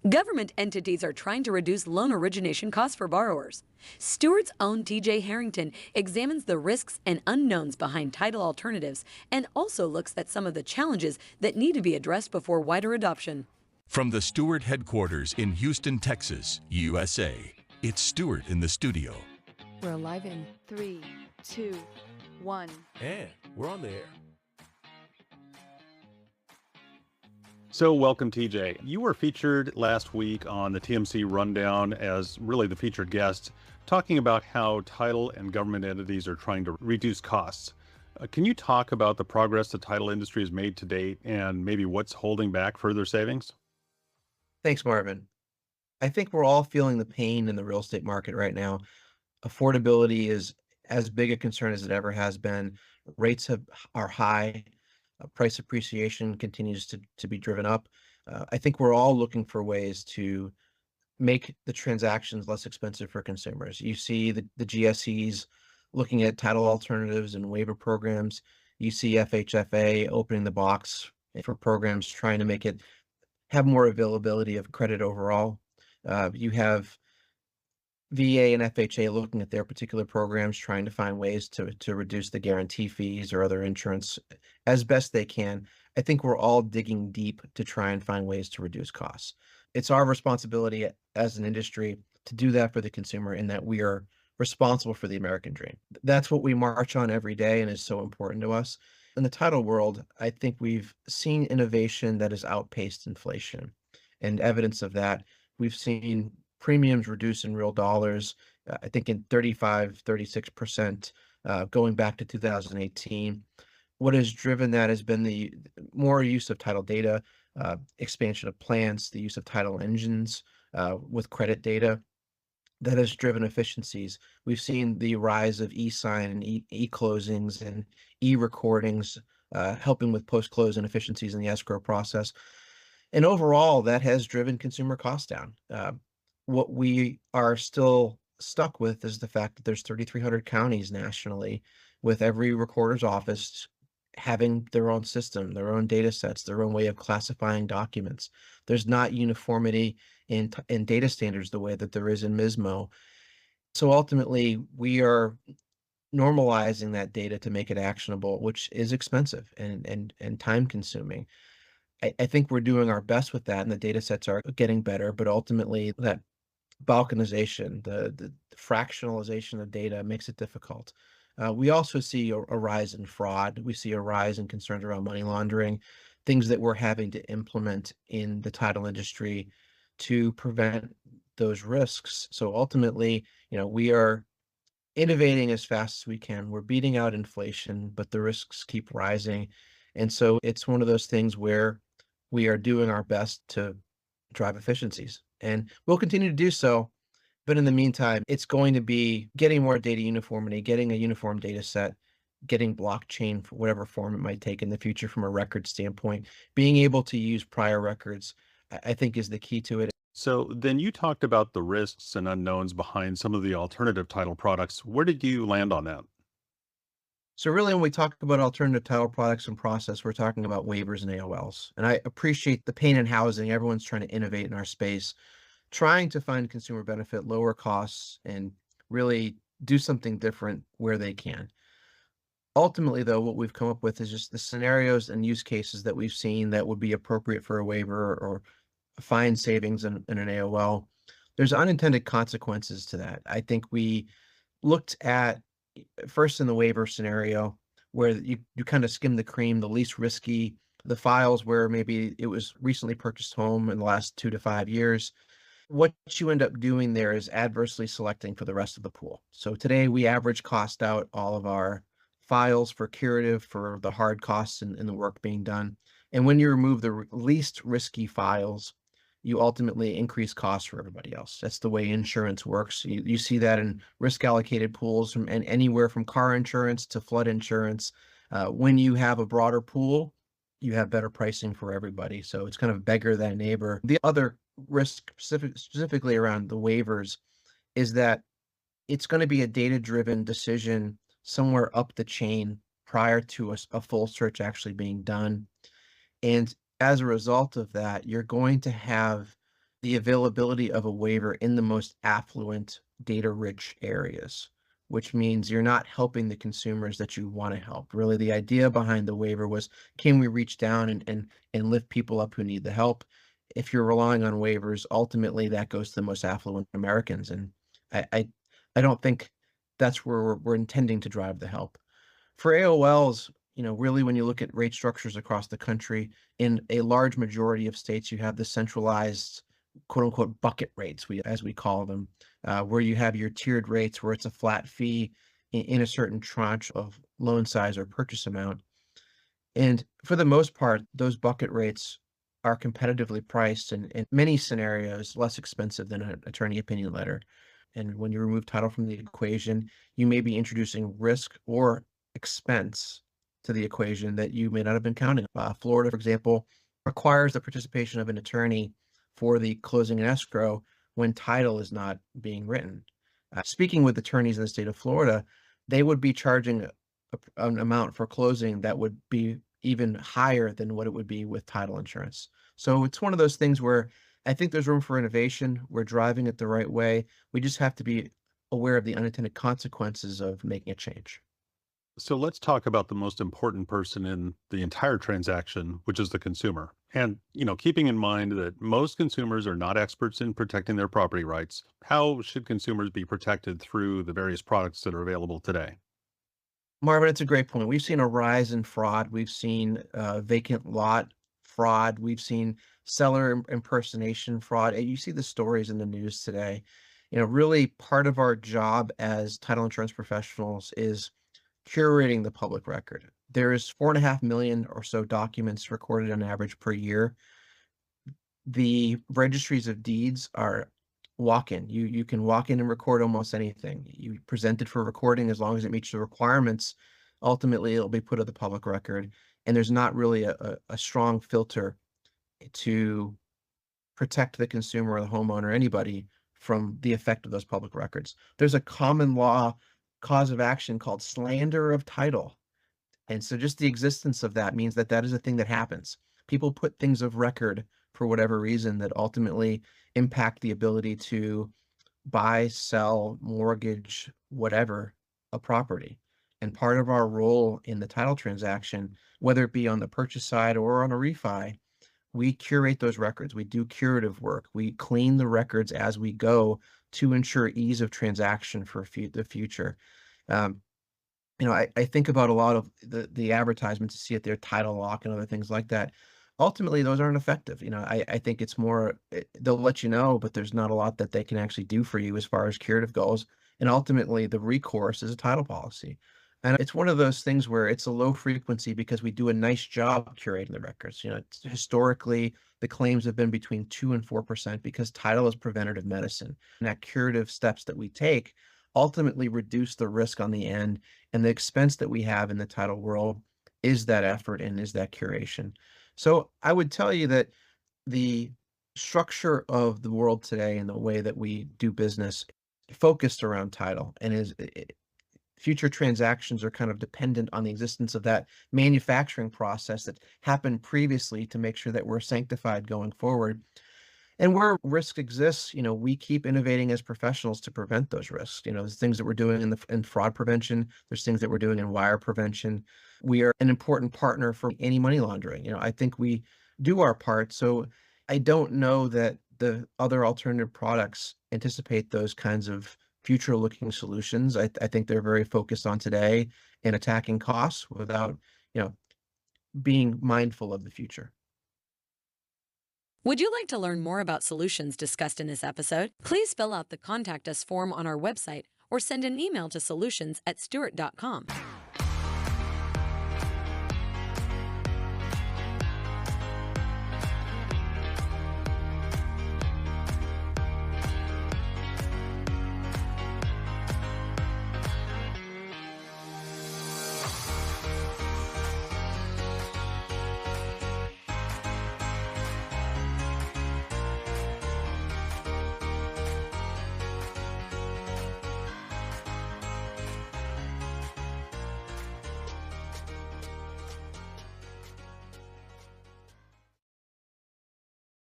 Government entities are trying to reduce loan origination costs for borrowers. Stewart's own TJ Harrington examines the risks and unknowns behind title alternatives and also looks at some of the challenges that need to be addressed before wider adoption. From the Stewart headquarters in Houston, Texas, USA, it's Stewart in the studio. We're live in 3, 2, 1. And we're on the air. So welcome, TJ. You were featured last week on the TMC Rundown as really the featured guest, talking about how title and government entities are trying to reduce costs. Can you talk about the progress the title industry has made to date and maybe what's holding back further savings? Thanks, Marvin. I think we're all feeling the pain in the real estate market right now. Affordability is as big a concern as it ever has been. Rates are high. Price appreciation continues to be driven up. I think we're all looking for ways to make the transactions less expensive for consumers. You see the GSEs looking at title alternatives and waiver programs. You see FHFA opening the box for programs trying to make it have more availability of credit overall. You have VA and FHA looking at their particular programs, trying to find ways to reduce the guarantee fees or other insurance as best they can. I think we're all digging deep to try and find ways to reduce costs. It's our responsibility as an industry to do that for the consumer, in that we are responsible for the American dream. That's what we march on every day and is so important to us. In the title world, I think we've seen innovation that has outpaced inflation, and evidence of that. We've seen premiums reduce in real dollars, I think in 36%, going back to 2018. What has driven that has been the more use of title data, expansion of plants, the use of title engines with credit data that has driven efficiencies. We've seen the rise of e-sign and e-closings and e-recordings, helping with post-close and efficiencies in the escrow process. And overall, that has driven consumer costs down. What we are still stuck with is the fact that there's 3,300 counties nationally, with every recorder's office having their own system, their own data sets, their own way of classifying documents. There's not uniformity in data standards the way that there is in 𝗏𝗲. So ultimately, we are normalizing that data to make it actionable, which is expensive and time consuming. I think we're doing our best with that, and the data sets are getting better, but ultimately that balkanization, the fractionalization of data makes it difficult. We also see a rise in fraud. We see a rise in concerns around money laundering, things that we're having to implement in the title industry to prevent those risks. So ultimately, we are innovating as fast as we can. We're beating out inflation, but the risks keep rising. And so it's one of those things where we are doing our best to drive efficiencies, and we'll continue to do so. But in the meantime, it's going to be getting more data uniformity, getting a uniform data set, getting blockchain for whatever form it might take in the future from a record standpoint. Being able to use prior records, I think, is the key to it. So then you talked about the risks and unknowns behind some of the alternative title products. Where did you land on that? So really, when we talk about alternative title products and process, we're talking about waivers and AOLs. And I appreciate the pain in housing. Everyone's trying to innovate in our space, trying to find consumer benefit, lower costs, and really do something different where they can. Ultimately, though, what we've come up with is just the scenarios and use cases that we've seen that would be appropriate for a waiver or a fine savings in an AOL. There's unintended consequences to that. I think we looked at first in the waiver scenario, where you kind of skim the cream, the least risky, the files where maybe it was recently purchased home in the last 2 to 5 years. What you end up doing there is adversely selecting for the rest of the pool. So today we average cost out all of our files for curative, for the hard costs and the work being done. And when you remove the least risky files, you ultimately increase costs for everybody else. That's the way insurance works. You see that in risk allocated pools from anywhere from car insurance to flood insurance. When you have a broader pool, you have better pricing for everybody. So it's kind of beggar thy neighbor. The other risk specifically around the waivers is that it's going to be a data-driven decision somewhere up the chain prior to a full search actually being done. And as a result of that, you're going to have the availability of a waiver in the most affluent, data-rich areas, which means you're not helping the consumers that you want to help. Really, the idea behind the waiver was, can we reach down and lift people up who need the help? If you're relying on waivers, ultimately that goes to the most affluent Americans, and I I, I don't think that's where we're intending to drive the help. For AOLs, really when you look at rate structures across the country, in a large majority of states, you have the centralized quote unquote bucket rates, as we call them, where you have your tiered rates where it's a flat fee in a certain tranche of loan size or purchase amount. And for the most part, those bucket rates are competitively priced and in many scenarios less expensive than an attorney opinion letter. And when you remove title from the equation, you may be introducing risk or expense to the equation that you may not have been counting. Florida, for example, requires the participation of an attorney for the closing and escrow when title is not being written. Speaking with attorneys in the state of Florida, they would be charging an amount for closing that would be even higher than what it would be with title insurance. So it's one of those things where I think there's room for innovation. We're driving it the right way. We just have to be aware of the unintended consequences of making a change. So let's talk about the most important person in the entire transaction, which is the consumer. And, keeping in mind that most consumers are not experts in protecting their property rights, how should consumers be protected through the various products that are available today? Marvin, it's a great point. We've seen a rise in fraud. We've seen vacant lot fraud. We've seen seller impersonation fraud. And you see the stories in the news today. Really part of our job as title insurance professionals is curating the public record. There is 4.5 million or so documents recorded on average per year. The registries of deeds are walk-in. You can walk in and record almost anything. You present it for recording as long as it meets the requirements. Ultimately, it'll be put on the public record, and there's not really a strong filter to protect the consumer or the homeowner, anybody, from the effect of those public records. There's a common law cause of action called slander of title. And so just the existence of that means that that is a thing that happens. People put things of record for whatever reason that ultimately impact the ability to buy, sell, mortgage, whatever, a property. And part of our role in the title transaction, whether it be on the purchase side or on a refi, we curate those records. We do curative work. We clean the records as we go to ensure ease of transaction for the future. Um, I think about a lot of the advertisements you see at their title lock and other things like that. Ultimately, those aren't effective. I think it's more, they'll let you know, but there's not a lot that they can actually do for you as far as curative goes. And ultimately, the recourse is a title policy. And it's one of those things where it's a low frequency because we do a nice job curating the records. Historically, the claims have been between 2 and 4% because title is preventative medicine. And that curative steps that we take ultimately reduce the risk on the end, and the expense that we have in the title world is that effort and is that curation. So I would tell you that the structure of the world today and the way that we do business focused around title and future transactions are kind of dependent on the existence of that manufacturing process that happened previously to make sure that we're sanctified going forward. And where risk exists, we keep innovating as professionals to prevent those risks. There's things that we're doing in fraud prevention. There's things that we're doing in wire prevention. We are an important partner for anti-money laundering. I think we do our part. So I don't know that the other alternative products anticipate those kinds of future-looking solutions. I think they're very focused on today and attacking costs without, being mindful of the future. Would you like to learn more about solutions discussed in this episode? Please fill out the Contact Us form on our website or send an email to solutions@stewart.com.